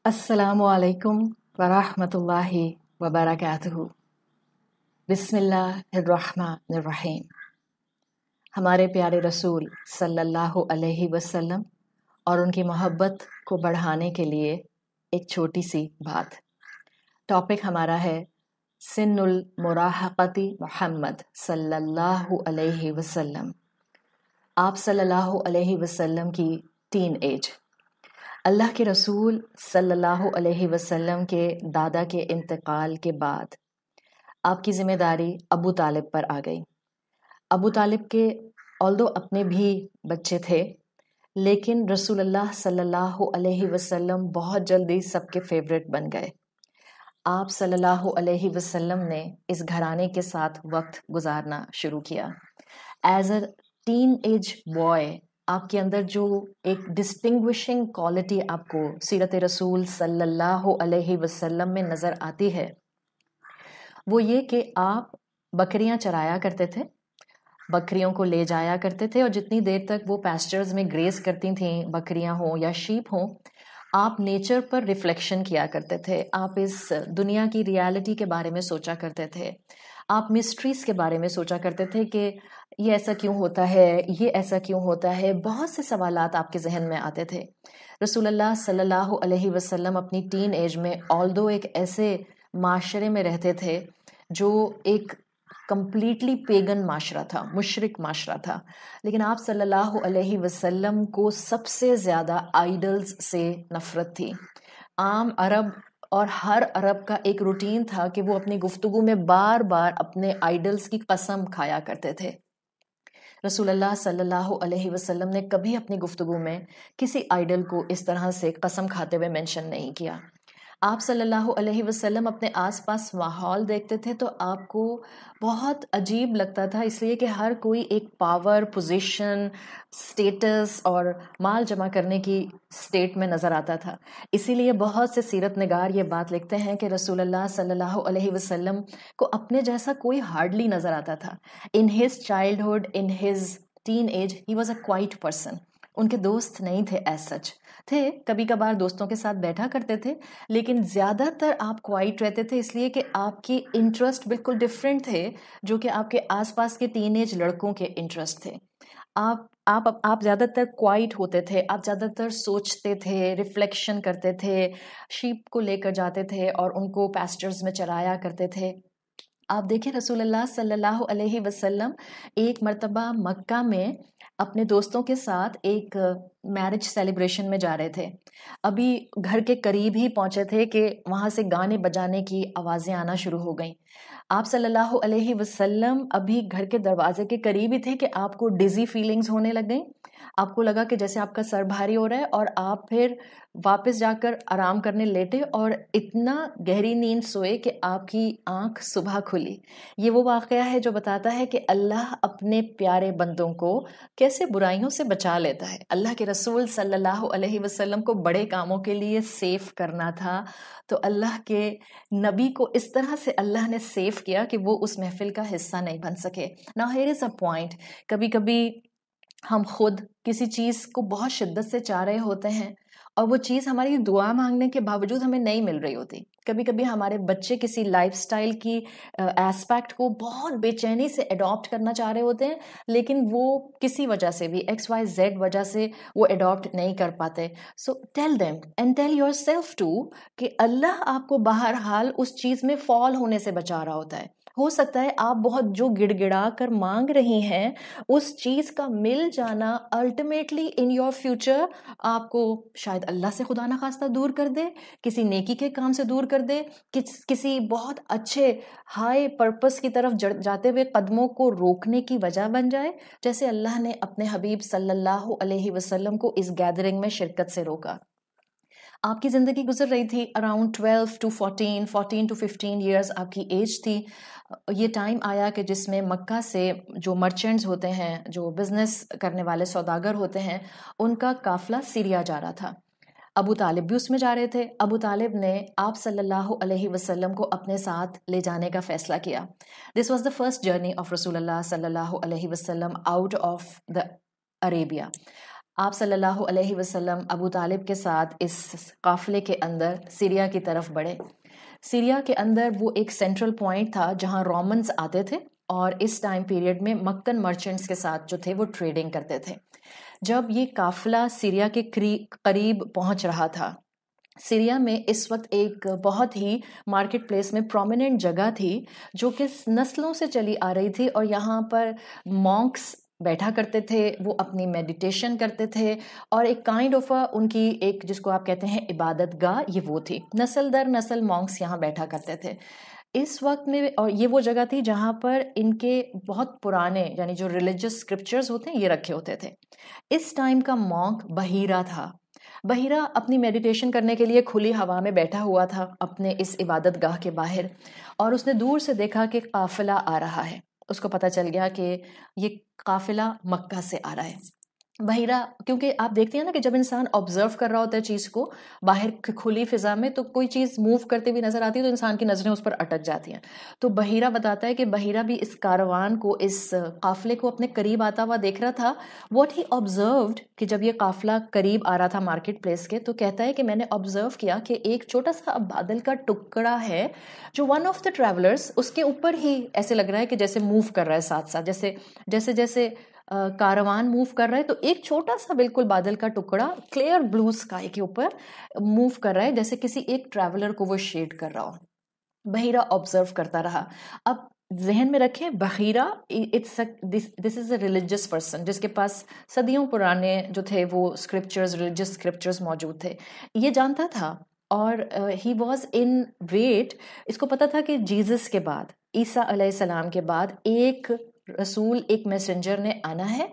السلام علیکم ورحمۃ اللہ وبرکاتہ۔ بسم اللہ الرحمن الرحیم۔ ہمارے پیارے رسول صلی اللہ علیہ وسلم اور ان کی محبت کو بڑھانے کے لیے ایک چھوٹی سی بات۔ ٹاپک ہمارا ہے سن المراہقتی محمد صلی اللہ علیہ وسلم۔ آپ صلی اللہ علیہ وسلم کی ٹین ایج۔ اللہ کے رسول صلی اللہ علیہ وسلم کے دادا کے انتقال کے بعد آپ کی ذمہ داری ابو طالب پر آ گئی۔ ابو طالب کے although اپنے بھی بچے تھے، لیکن رسول اللہ صلی اللہ علیہ وسلم بہت جلدی سب کے فیورٹ بن گئے۔ آپ صلی اللہ علیہ وسلم نے اس گھرانے کے ساتھ وقت گزارنا شروع کیا۔ As a teenage boy آپ کے اندر جو ایک ڈسٹنگوشنگ کوالٹی آپ کو سیرت رسول صلی اللہ علیہ وسلم میں نظر آتی ہے، وہ یہ کہ آپ بکریاں چرایا کرتے تھے، بکریوں کو لے جایا کرتے تھے، اور جتنی دیر تک وہ پیسچرز میں گریز کرتی تھیں، بکریاں ہوں یا شیپ ہوں، آپ نیچر پر ریفلیکشن کیا کرتے تھے۔ آپ اس دنیا کی ریالٹی کے بارے میں سوچا کرتے تھے، آپ مسٹریز کے بارے میں سوچا کرتے تھے کہ یہ ایسا کیوں ہوتا ہے، یہ ایسا کیوں ہوتا ہے۔ بہت سے سوالات آپ کے ذہن میں آتے تھے۔ رسول اللہ صلی اللہ علیہ وسلم اپنی ٹین ایج میں although ایک ایسے معاشرے میں رہتے تھے جو ایک کمپلیٹلی پیگن معاشرہ تھا، مشرک معاشرہ تھا، لیکن آپ صلی اللہ علیہ وسلم کو سب سے زیادہ آئیڈلز سے نفرت تھی۔ عام عرب اور ہر عرب کا ایک روٹین تھا کہ وہ اپنی گفتگو میں بار بار اپنے آئیڈلز کی قسم کھایا کرتے تھے۔ رسول اللہ صلی اللہ علیہ وسلم نے کبھی اپنی گفتگو میں کسی آئیڈل کو اس طرح سے قسم کھاتے ہوئے مینشن نہیں کیا۔ آپ صلی اللہ علیہ وسلم اپنے آس پاس ماحول دیکھتے تھے تو آپ کو بہت عجیب لگتا تھا، اس لیے کہ ہر کوئی ایک پاور، پوزیشن، سٹیٹس اور مال جمع کرنے کی سٹیٹ میں نظر آتا تھا۔ اسی لیے بہت سے سیرت نگار یہ بات لکھتے ہیں کہ رسول اللہ صلی اللہ علیہ وسلم کو اپنے جیسا کوئی ہارڈلی نظر آتا تھا۔ In his childhood, in his teen age, he was a quiet person. ان کے دوست نہیں تھے ایز سچ، تھے کبھی کبھار دوستوں کے ساتھ بیٹھا کرتے تھے، لیکن زیادہ تر آپ کوائٹ رہتے تھے، اس لیے کہ آپ کی انٹرسٹ بالکل ڈفرینٹ تھے جو کہ آپ کے آس پاس کے ٹین ایج لڑکوں کے انٹرسٹ تھے۔ آپ زیادہ تر کوائٹ ہوتے تھے، آپ زیادہ تر سوچتے تھے، ریفلیکشن کرتے تھے، شیپ کو لے کر جاتے تھے اور ان کو پیسچرز میں چرایا کرتے تھے۔ آپ دیکھیں رسول اللہ صلی اللہ علیہ وسلم ایک مرتبہ مکہ میں اپنے دوستوں کے ساتھ ایک میرج سیلیبریشن میں جا رہے تھے۔ ابھی گھر کے قریب ہی پہنچے تھے کہ وہاں سے گانے بجانے کی آوازیں آنا شروع ہو گئیں۔ آپ صلی اللہ علیہ وسلم ابھی گھر کے دروازے کے قریب ہی تھے کہ آپ کو ڈیزی فیلنگز ہونے لگ گئیں۔ آپ کو لگا کہ جیسے آپ کا سر بھاری ہو رہا ہے، اور آپ پھر واپس جا کر آرام کرنے لیٹے اور اتنا گہری نیند سوئے کہ آپ کی آنکھ صبح کھلی۔ یہ وہ واقعہ ہے جو بتاتا ہے کہ اللہ اپنے پیارے بندوں کو کیسے برائیوں سے بچا لیتا ہے۔ اللہ کے رسول صلی اللہ علیہ وسلم کو بڑے کاموں کے لیے سیف کرنا تھا، تو اللہ کے نبی کو اس طرح سے اللہ نے سیف کیا کہ وہ اس محفل کا حصہ نہیں بن سکے۔ Now here is a point، کبھی کبھی ہم خود کسی چیز کو بہت شدت سے چاہ رہے ہوتے ہیں اور وہ چیز ہماری دعا مانگنے کے باوجود ہمیں نہیں مل رہی ہوتی۔ کبھی کبھی ہمارے بچے کسی لائف سٹائل کی ایسپیکٹ کو بہت بے چینی سے اڈاپٹ کرنا چاہ رہے ہوتے ہیں، لیکن وہ کسی وجہ سے بھی XYZ وجہ سے وہ اڈاپٹ نہیں کر پاتے۔ So tell them and tell yourself to کہ اللہ آپ کو بہرحال اس چیز میں فال ہونے سے بچا رہا ہوتا ہے۔ ہو سکتا ہے آپ بہت جو گڑ گڑا کر مانگ رہی ہیں، اس چیز کا مل جانا الٹیمیٹلی ان یور فیوچر آپ کو شاید اللہ سے خدا نخواستہ دور کر دے، کسی نیکی کے کام سے دور کر دے، کسی بہت اچھے ہائی پرپس کی طرف جاتے ہوئے قدموں کو روکنے کی وجہ بن جائے، جیسے اللہ نے اپنے حبیب صلی اللہ علیہ وسلم کو اس گیدرنگ میں شرکت سے روکا۔ آپ کی زندگی گزر رہی تھی اراؤنڈ 12 to 14 to 15 ایئرز آپ کی ایج تھی۔ یہ ٹائم آیا کہ جس میں مکہ سے جو مرچنٹس ہوتے ہیں، جو بزنس کرنے والے سوداگر ہوتے ہیں، ان کا قافلہ سیریا جا رہا تھا۔ ابو طالب بھی اس میں جا رہے تھے۔ ابو طالب نے آپ صلی اللہ علیہ وسلم کو اپنے ساتھ لے جانے کا فیصلہ کیا۔ This was the first journey of رسول اللہ صلی اللہ علیہ وسلم آؤٹ آف دا عربیہ۔ آپ صلی اللہ علیہ وسلم ابو طالب کے ساتھ اس قافلے کے اندر سیریا کی طرف بڑھے. سیریا کے اندر وہ ایک سینٹرل پوائنٹ تھا جہاں رومنز آتے تھے اور اس ٹائم پیریڈ میں مکن مرچنٹس کے ساتھ جو تھے وہ ٹریڈنگ کرتے تھے. جب یہ قافلہ سیریا کے قریب پہنچ رہا تھا، سیریا میں اس وقت ایک بہت ہی مارکیٹ پلیس میں پرومیننٹ جگہ تھی جو کہ نسلوں سے چلی آ رہی تھی، اور یہاں پر مونکس بیٹھا کرتے تھے، وہ اپنی میڈیٹیشن کرتے تھے، اور ایک کائنڈ آف ان کی ایک جس کو آپ کہتے ہیں عبادت گاہ، یہ وہ تھی. نسل در نسل مونکس یہاں بیٹھا کرتے تھے اس وقت میں. اور یہ وہ جگہ تھی جہاں پر ان کے بہت پرانے یعنی جو ریلیجس اسکرپچرز ہوتے ہیں یہ رکھے ہوتے تھے. اس ٹائم کا مونک بحیرہ تھا. بحیرہ اپنی میڈیٹیشن کرنے کے لیے کھلی ہوا میں بیٹھا ہوا تھا اپنے اس عبادت گاہ کے باہر، اور اس نے دور سے دیکھا کہ قافلہ آ رہا ہے. اس کو پتہ چل گیا کہ یہ قافلہ مکہ سے آ رہا ہے. بحیرہ کیونکہ آپ دیکھتے ہیں نا کہ جب انسان آبزرو کر رہا ہوتا ہے چیز کو باہر کھلی فضا میں، تو کوئی چیز موو کرتے ہوئی نظر آتی ہے تو انسان کی نظریں اس پر اٹک جاتی ہیں. تو بحیرہ بتاتا ہے کہ بحیرہ بھی اس کاروان کو، اس قافلے کو اپنے قریب آتا ہوا دیکھ رہا تھا. واٹ ہی آبزروڈ کہ جب یہ قافلہ قریب آ رہا تھا مارکیٹ پلیس کے، تو کہتا ہے کہ میں نے آبزرو کیا کہ ایک چھوٹا سا بادل کا ٹکڑا ہے جو ون آف دا ٹریولرز اس کے اوپر ہی ایسے لگ رہا ہے کہ جیسے موو کر رہا ہے ساتھ ساتھ، جیسے جیسے کاروان موو کر رہا ہے تو ایک چھوٹا سا بالکل بادل کا ٹکڑا کلیئر بلو اسکائی کے اوپر موو کر رہا ہے، جیسے کسی ایک ٹریولر کو وہ شیڈ کر رہا ہو. بحیرہ آبزرو کرتا رہا. اب ذہن میں رکھیں بحیرہ دس از اے ریلیجس پرسن جس کے پاس صدیوں پرانے جو تھے وہ اسکرپچرز، ریلیجس اسکرپچرز موجود تھے. یہ جانتا تھا اور ہی واز ان ویٹ. اس کو پتا تھا کہ جیزس کے بعد، عیسیٰ علیہ السلام کے بعد ایک رسول، ایک میسنجر نے آنا ہے،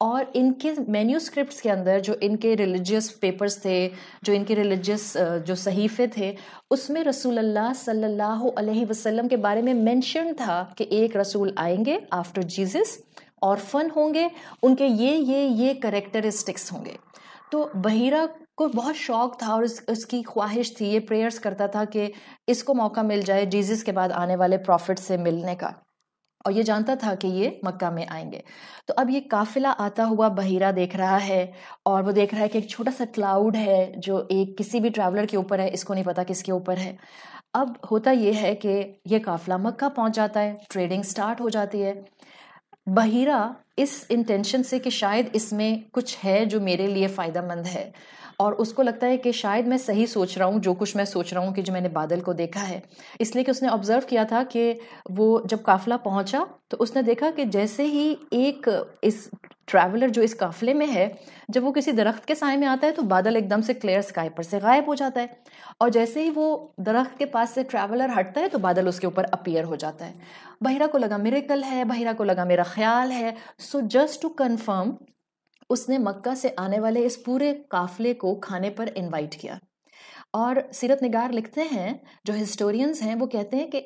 اور ان کے مینیوسکرپٹس کے اندر جو ان کے ریلیجیس پیپرز تھے، جو ان کے ریلیجیس جو صحیفے تھے، اس میں رسول اللہ صلی اللہ علیہ وسلم کے بارے میں مینشن تھا کہ ایک رسول آئیں گے آفٹر جیزس، آرفن ہوں گے، ان کے یہ کریکٹرسٹکس ہوں گے. تو بحیرہ کو بہت شوق تھا اور اس کی خواہش تھی، یہ پریئرز کرتا تھا کہ اس کو موقع مل جائے جیزس کے بعد آنے والے پروفٹ سے ملنے کا، اور یہ جانتا تھا کہ یہ مکہ میں آئیں گے. تو اب یہ قافلہ آتا ہوا بحیرہ دیکھ رہا ہے، اور وہ دیکھ رہا ہے کہ ایک چھوٹا سا کلاؤڈ ہے جو ایک کسی بھی ٹریولر کے اوپر ہے، اس کو نہیں پتا کس کے اوپر ہے. اب ہوتا یہ ہے کہ یہ قافلہ مکہ پہنچ جاتا ہے، ٹریڈنگ سٹارٹ ہو جاتی ہے. بحیرہ اس انٹینشن سے کہ شاید اس میں کچھ ہے جو میرے لیے فائدہ مند ہے، اور اس کو لگتا ہے کہ شاید میں صحیح سوچ رہا ہوں جو کچھ میں سوچ رہا ہوں کہ جو میں نے بادل کو دیکھا ہے. اس لیے کہ اس نے آبزرو کیا تھا کہ وہ جب قافلہ پہنچا تو اس نے دیکھا کہ جیسے ہی ایک اس ٹریولر جو اس قافلے میں ہے، جب وہ کسی درخت کے سائے میں آتا ہے تو بادل ایک دم سے کلیئر اسکائی پر سے غائب ہو جاتا ہے، اور جیسے ہی وہ درخت کے پاس سے ٹریولر ہٹتا ہے تو بادل اس کے اوپر اپیئر ہو جاتا ہے. بحیرہ کو لگا میریکل ہے، بحیرہ کو لگا میرا خیال ہے. سو جسٹ ٹو کنفرم اس نے مکہ سے آنے والے اس پورے قافلے کو کھانے پر انوائٹ کیا. اور سیرت نگار لکھتے ہیں، جو ہسٹورینز ہیں وہ کہتے ہیں کہ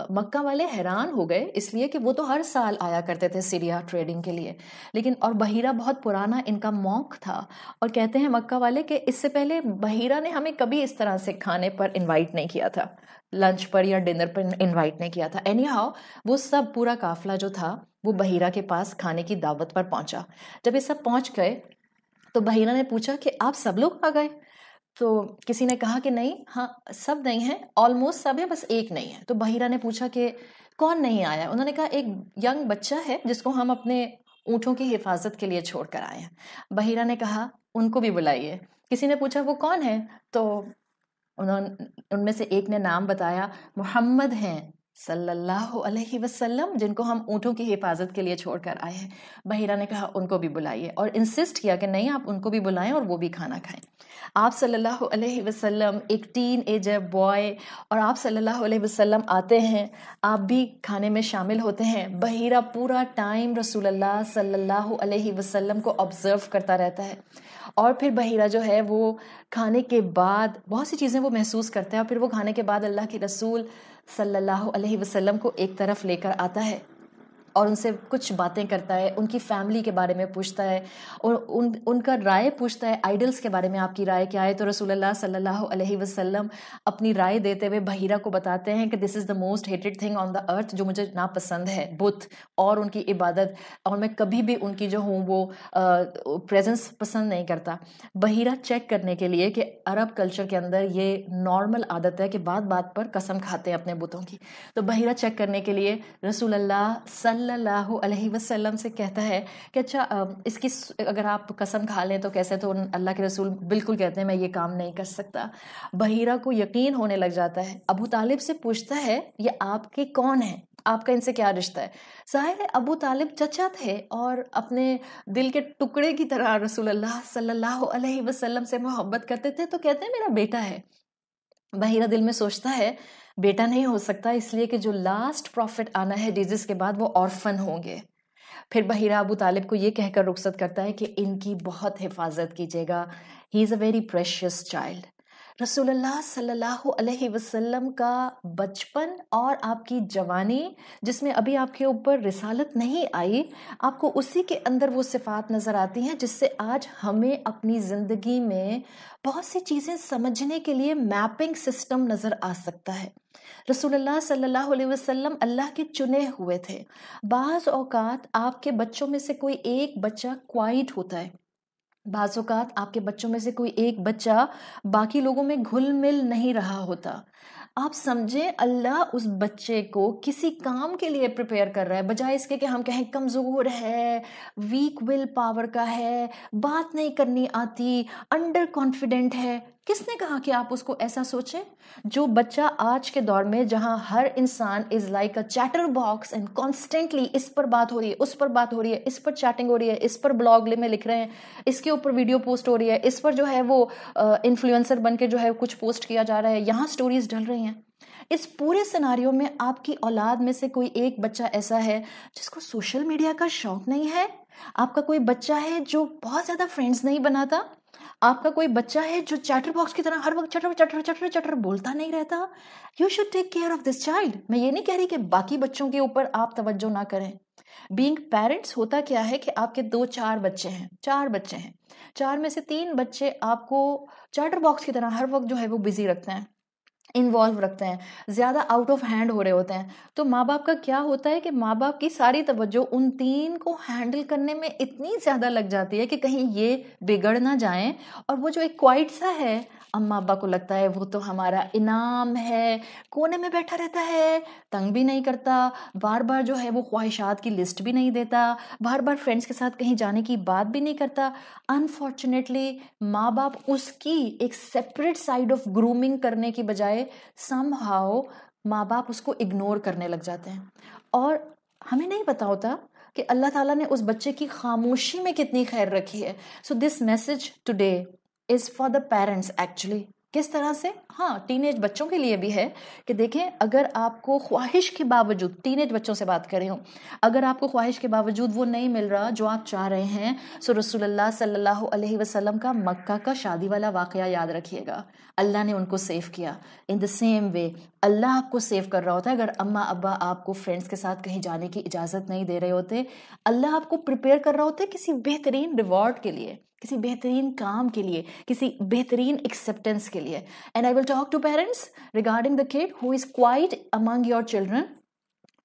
مکہ والے حیران ہو گئے، اس لیے کہ وہ تو ہر سال آیا کرتے تھے سیریا ٹریڈنگ کے لیے، لیکن اور بحیرہ بہت پرانا ان کا موق تھا، اور کہتے ہیں مکہ والے کہ اس سے پہلے بحیرہ نے ہمیں کبھی اس طرح سے کھانے پر انوائٹ نہیں کیا تھا، لنچ پر یا ڈنر پر انوائٹ نہیں کیا تھا. اینی ہاؤ وہ سب پورا قافلہ جو تھا وہ بحیرہ کے پاس کھانے کی دعوت پر پہنچا. جب یہ سب پہنچ گئے تو بحیرہ نے پوچھا کہ آپ سب لوگ آ گئے؟ تو کسی نے کہا کہ نہیں، ہاں سب نہیں ہیں، آلموسٹ سب ہیں، بس ایک نہیں ہے. تو بحیرہ نے پوچھا کہ کون نہیں آیا؟ انہوں نے کہا ایک ینگ بچہ ہے جس کو ہم اپنے اونٹوں کی حفاظت کے لیے چھوڑ کر آئے ہیں. بحیرہ نے کہا ان کو بھی بلائیے. کسی نے پوچھا وہ کون ہے؟ تو ان میں سے ایک نے نام بتایا، محمد ہیں صلی اللہ علیہ وسلم، جن کو ہم اونٹوں کی حفاظت کے لیے چھوڑ کر آئے ہیں. بحیرہ نے کہا ان کو بھی بلائیے، اور انسسٹ کیا کہ نہیں آپ ان کو بھی بلائیں اور وہ بھی کھانا کھائیں. آپ صلی اللہ علیہ وسلم ایک ٹین ایجر بوائے، اور آپ صلی اللہ علیہ وسلم آتے ہیں، آپ بھی کھانے میں شامل ہوتے ہیں. بحیرہ پورا ٹائم رسول اللہ صلی اللہ علیہ وسلم کو آبزرو کرتا رہتا ہے، اور پھر بحیرہ جو ہے وہ کھانے کے بعد بہت سی چیزیں وہ محسوس کرتا ہے، اور پھر وہ کھانے کے بعد اللہ کے رسول صلی اللہ علیہ وسلم کو ایک طرف لے کر آتا ہے اور ان سے کچھ باتیں کرتا ہے, ان کی فیملی کے بارے میں پوچھتا ہے, اور ان کا رائے پوچھتا ہے, آئیڈلس کے بارے میں آپ کی رائے کیا ہے. تو رسول اللہ صلی اللہ علیہ وسلم اپنی رائے دیتے ہوئے بحیرہ کو بتاتے ہیں کہ this is the most hated thing on the earth, جو مجھے ناپسند ہے بت اور ان کی عبادت, اور میں کبھی بھی ان کی جو ہوں وہ پریزنس پسند نہیں کرتا. بحیرہ چیک کرنے کے لیے کہ عرب کلچر کے اندر یہ نارمل عادت ہے کہ بات بات پر قسم کھاتے ہیں اپنے بتوں کی. تو بحیرہ چیک کرنے کے لیے رسول اللہ صلی اللہ علیہ وسلم سے کہتا ہے کہ اچھا اس کی اگر آپ قسم کھا لیں تو کیسے. تو اللہ کے رسول بالکل کہتے ہیں میں یہ کام نہیں کر سکتا. بحیرہ کو یقین ہونے لگ جاتا ہے, ابو طالب سے پوچھتا ہے یہ آپ کے کون ہیں, آپ کا ان سے کیا رشتہ ہے. ظاہر ہے ابو طالب چچا تھے اور اپنے دل کے ٹکڑے کی طرح رسول اللہ صلی اللہ علیہ وسلم سے محبت کرتے تھے, تو کہتے ہیں میرا بیٹا ہے. بحیرہ دل میں سوچتا ہے بیٹا نہیں ہو سکتا, اس لیے کہ جو لاسٹ پروفٹ آنا ہے جیزس کے بعد وہ آرفن ہوں گے. پھر بحیرہ ابو طالب کو یہ کہہ کر رخصت کرتا ہے کہ ان کی بہت حفاظت کیجیے گا, ہی از اے ویری پریشیس چائلڈ. رسول اللہ صلی اللہ علیہ وسلم کا بچپن اور آپ کی جوانی, جس میں ابھی آپ کے اوپر رسالت نہیں آئی, آپ کو اسی کے اندر وہ صفات نظر آتی ہیں جس سے آج ہمیں اپنی زندگی میں بہت سی چیزیں سمجھنے کے لیے میپنگ سسٹم نظر آ سکتا ہے. رسول اللہ صلی اللہ علیہ وسلم اللہ کے چنے ہوئے تھے. بعض اوقات آپ کے بچوں میں سے کوئی ایک بچہ کوائٹ ہوتا ہے, بعض اوقات آپ کے بچوں میں سے کوئی ایک بچہ باقی لوگوں میں گھل مل نہیں رہا ہوتا. آپ سمجھیں اللہ اس بچے کو کسی کام کے لیے پریپیئر کر رہا ہے, بجائے اس کے کہ ہم کہیں کمزور ہے, ویک ول پاور کا ہے, بات نہیں کرنی آتی, انڈر کانفیڈنٹ ہے. کس نے کہا کہ آپ اس کو ایسا سوچیں؟ جو بچہ آج کے دور میں جہاں ہر انسان is like a chatterbox and constantly اس پر بات ہو رہی ہے, اس پر بات ہو رہی ہے, اس پر چیٹنگ ہو رہی ہے, اس پر بلاگ میں لکھ رہے ہیں, اس کے اوپر ویڈیو پوسٹ ہو رہی ہے, اس پر جو ہے وہ انفلوئنسر بن کے جو ہے کچھ پوسٹ کیا جا رہا ہے, یہاں سٹوریز ڈل رہی ہیں. اس پورے سیناریو میں آپ کی اولاد میں سے کوئی ایک بچہ ایسا ہے جس کو سوشل میڈیا کا شوق نہیں ہے, آپ کا کوئی بچہ ہے جو بہت زیادہ فرینڈز نہیں بناتا, آپ کا کوئی بچہ ہے جو چیٹر باکس کی طرح ہر وقت چٹر چٹر چٹر چٹر بولتا نہیں رہتا. You should take care of this child. میں یہ نہیں کہہ رہی کہ باقی بچوں کے اوپر آپ توجہ نہ کریں. بینگ پیرنٹس ہوتا کیا ہے کہ آپ کے 4 بچے ہیں, 4 میں سے 3 بچے آپ کو چیٹر باکس کی طرح ہر وقت جو ہے وہ بزی رکھتے ہیں, انوالو رکھتے ہیں, زیادہ آؤٹ آف ہینڈ ہو رہے ہوتے ہیں. تو ماں باپ کا کیا ہوتا ہے کہ ماں باپ کی ساری توجہ ان 3 کو ہینڈل کرنے میں اتنی زیادہ لگ جاتی ہے کہ کہیں یہ بگڑ نہ جائیں, اور وہ جو ایک کوائٹ سا ہے, اما ابا کو لگتا ہے وہ تو ہمارا انعام ہے, کونے میں بیٹھا رہتا ہے, تنگ بھی نہیں کرتا, بار بار جو ہے وہ خواہشات کی لسٹ بھی نہیں دیتا, بار بار فرینڈس کے ساتھ کہیں جانے کی بات بھی نہیں کرتا. انفارچونیٹلی ماں باپ اس کی ایک سیپریٹ سائڈ آف گرومنگ کرنے کی بجائے سم ہاؤ ماں باپ اس کو اگنور کرنے لگ جاتے ہیں, اور ہمیں نہیں پتا ہوتا کہ اللہ تعالیٰ نے اس بچے کی خاموشی میں کتنی خیر رکھی ہے. So this message today is for the parents actually. کس طرح سے؟ ہاں, ٹین ایج بچوں کے لیے بھی ہے کہ دیکھیں اگر آپ کو خواہش کے باوجود, ٹین ایج بچوں سے بات کر رہی ہوں, اگر آپ کو خواہش کے باوجود وہ نہیں مل رہا جو آپ چاہ رہے ہیں, سو رسول اللہ صلی اللہ علیہ وسلم کا مکہ کا شادی والا واقعہ یاد رکھیے گا. اللہ نے ان کو سیو کیا. ان دا سیم وے اللہ آپ کو سیو کر رہا ہوتا ہے. اگر اماں ابا آپ کو فرینڈس کے ساتھ کہیں جانے کی اجازت نہیں دے رہے ہوتے, اللہ آپ کو پریپیئر کر رہا ہوتا ہے کسی بہترین ریوارڈ کے لیے, کسی بہترین کام کے لیے, کسی بہترین ایکسیپٹنس کے لیے. And I will talk to parents regarding the kid who is quiet among your children.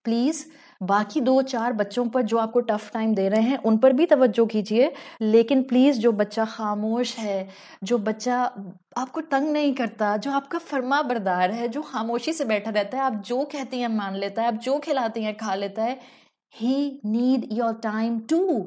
Please باقی 2-4 بچوں پر جو آپ کو ٹف ٹائم دے رہے ہیں ان پر بھی توجہ کیجیے, لیکن پلیز جو بچہ خاموش ہے, جو بچہ آپ کو تنگ نہیں کرتا, جو آپ کا فرما بردار ہے, جو خاموشی سے بیٹھا رہتا ہے, آپ جو کہتی ہیں مان لیتا ہے, آپ جو کھلاتی ہیں کھا لیتا ہے, he need your time too.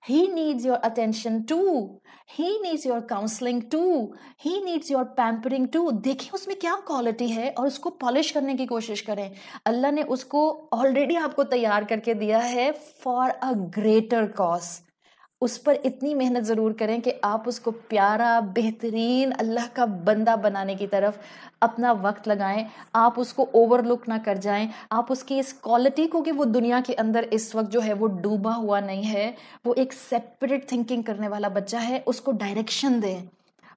He needs your attention too. He needs your counseling too. He needs your pampering too. دیکھیں اس میں کیا کوالٹی ہے اور اس کو پالش کرنے کی کوشش کریں. اللہ نے اس کو آلریڈی آپ کو تیار کر کے دیا ہے فار اے گریٹر کاز. اس پر اتنی محنت ضرور کریں کہ آپ اس کو پیارا, بہترین اللہ کا بندہ بنانے کی طرف اپنا وقت لگائیں. آپ اس کو اوور لک نہ کر جائیں. آپ اس کی اس کوالٹی کو کہ وہ دنیا کے اندر اس وقت جو ہے وہ ڈوبا ہوا نہیں ہے, وہ ایک سیپریٹ تھنکنگ کرنے والا بچہ ہے, اس کو ڈائریکشن دیں,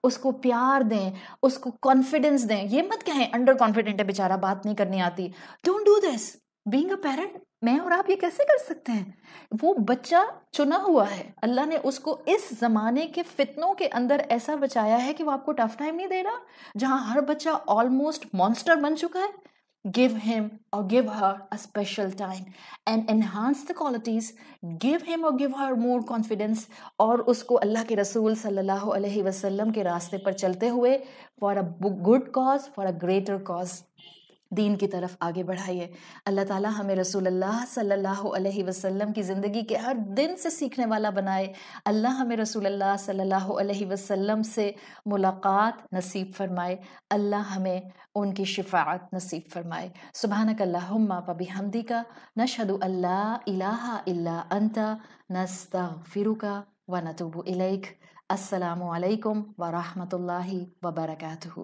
اس کو پیار دیں, اس کو کانفیڈنس دیں. یہ مت کہیں انڈر کانفیڈنٹ ہے بیچارہ, بات نہیں کرنی آتی. Don't do this. Being a parent میں اور آپ یہ کیسے کر سکتے ہیں؟ وہ بچہ چنا ہوا ہے، اللہ نے اس کو اس زمانے کے فتنوں کے اندر ایسا بچایا ہے کہ وہ آپ کو ٹف ٹائم نہیں دے رہا، جہاں ہر بچہ آلموسٹ مانسٹر بن چکا ہے. Give him or give her a special time and enhance the qualities. Give him or give her more confidence. اور اس کو اللہ کے رسول صلی اللہ علیہ وسلم کے راستے پر چلتے ہوئے for a good cause, for a greater cause دین کی طرف آگے بڑھائیے. اللہ تعالیٰ ہمیں رسول اللہ صلی اللہ علیہ وسلم کی زندگی کے ہر دن سے سیکھنے والا بنائے. اللہ ہمیں رسول اللہ صلی اللہ علیہ وسلم سے ملاقات نصیب فرمائے. اللہ ہمیں ان کی شفاعت نصیب فرمائے. سبحانک اللہم و بحمدک نشہد ان لا الہ الا انت نستغفرک و نتوب الیک. السلام علیکم ورحمۃ اللہ وبرکاتہ.